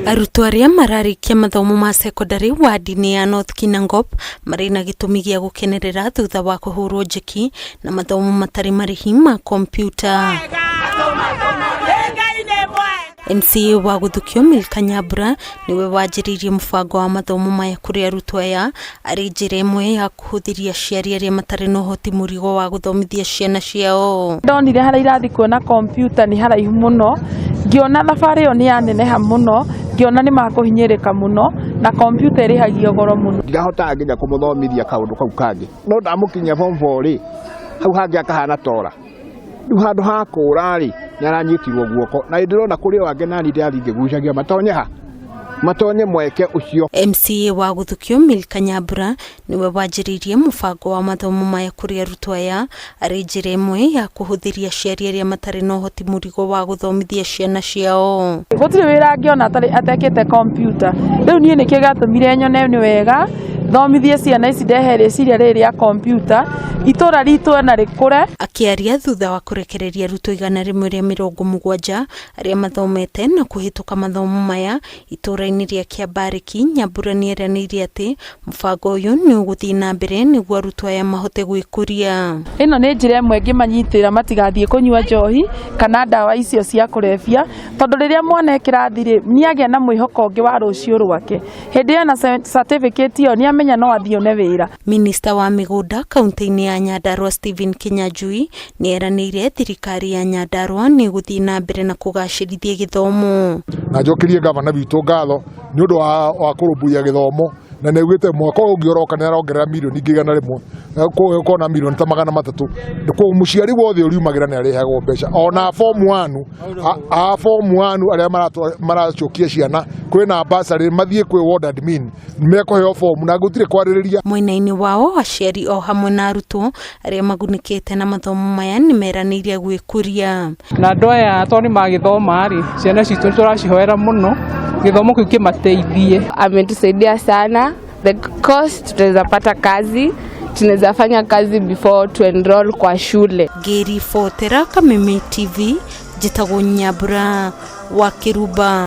Arutwo arĩa mararikia mathomo ma secondary wadi-inĩ ya North Kinangop marĩ na gĩtũmi gĩa gũkenerera thutha wa kũhũrwo njeki na mathomo matarĩ marĩhi ma kompyuta. MCA wa Gũthukio Milka Nyambura niwe wanjĩrĩirie mũbango wa mathomo maya kũrĩ arutwo aya arĩ njĩra ĩmwe ya kũhũthĩria aciari arĩa matarĩ na ũhoti mũrigo wa gũthomithia ciana ciao. Ndonire harĩa irathi kuona kompyuta nĩ haraihu mũno, ngĩona thabarĩ ĩyo nĩ yaneneha mũno, ngĩona nĩ makũhinyĩrĩka mũno na kompyuta ĩrĩhagio goro mũno. Ndirahotaga nginya kũmũthomithia kaũndũ kau kangĩ, no ndamũkinyia form 4 rĩ hau hangĩ akahana tora. Rĩu handũ ha kũũra rĩ nĩaranyitirwo guoko na ndĩrona kũrĩ o angĩ nani ndĩrathi ngĩgucagia matonye mweke ũcio. MCA wa Gũthukio Milka Nyambura niwe wanjĩrĩirie mũbango wa mathomo maya kũrĩ arutwo aya arĩ njĩra ĩmwe ya kũhũthĩria aciari arĩa matarĩ na ũhoti mũrigo wa gũthomithia ciana ciao. Gũtirĩ wĩra angĩona atekĩte kompyuta. Rĩu niĩ nĩkĩo gĩatũmire nyone nĩ wega thomithie ciana ici ndehe rĩciria rĩrĩ rĩa kompyuta itũra ritũ na rĩkũre. Akĩaria thutha wa kũrekereria arutwo 170 arĩa mathomete na kũhĩtũka mathomo maya itũra-inĩ rĩa Kĩambarĩki, Nyambura nĩeranĩire atĩ mũbango ũyũ nĩ ũgũthiĩ na mbere nĩguo arutwo aya mahote gwĩkũria. Ĩno nĩ njĩra ĩmwe ĩngĩmanyitĩra matigathiĩ kũnyua njohi kana ndawa icio cia kũrebia, tondũ rĩrĩa mwana ekĩrathi nĩagĩa na mwĩhoko ũngĩ wa rũciũ rwake. Hĩndĩ ĩyo na certificate ĩyo nĩamenya no athiĩ one wĩra. Minista wa mĩgũnda kaunti-inĩ ya Nyandarua Stephen Kinyanjui nĩeranĩire thirikari ya Nyandarua nĩ gũthiĩ na mbere na kũgacĩrithia gĩthomo. Na njokerie gavana witũ ngatho nĩ ũndũ wa kũrũmbũiya gĩthomo na nĩugĩte mwaka ũngĩ ũroka nĩ arongerera mirioni 100 kona mirioni ta 300 kwa mũciari wothe ũriumagĩra nĩ arehagwo mbeca ona form 1 arĩa maracokia ciana kwĩna basarĩ mathiĩ kwĩ ward admin mekũheo form na gũtirĩ kwarĩrĩria. Mwena-inĩ wao aciari o hamwe na arutwo arĩa magunĩkĩte na mathomo maya nĩ meranĩire gwĩkũria. Na andũ aya tondũ magĩthoma rĩ ciana citũ tũracihoera mũno gĩthomo kĩu kĩmateithie. Ametusaidia sana. The cost tunaweza pata kazi, tunaweza fanya kazi before to enroll kwa shule. Ngĩribotera Kameme TV, njĩtagwo Nyambura wa Kĩruba.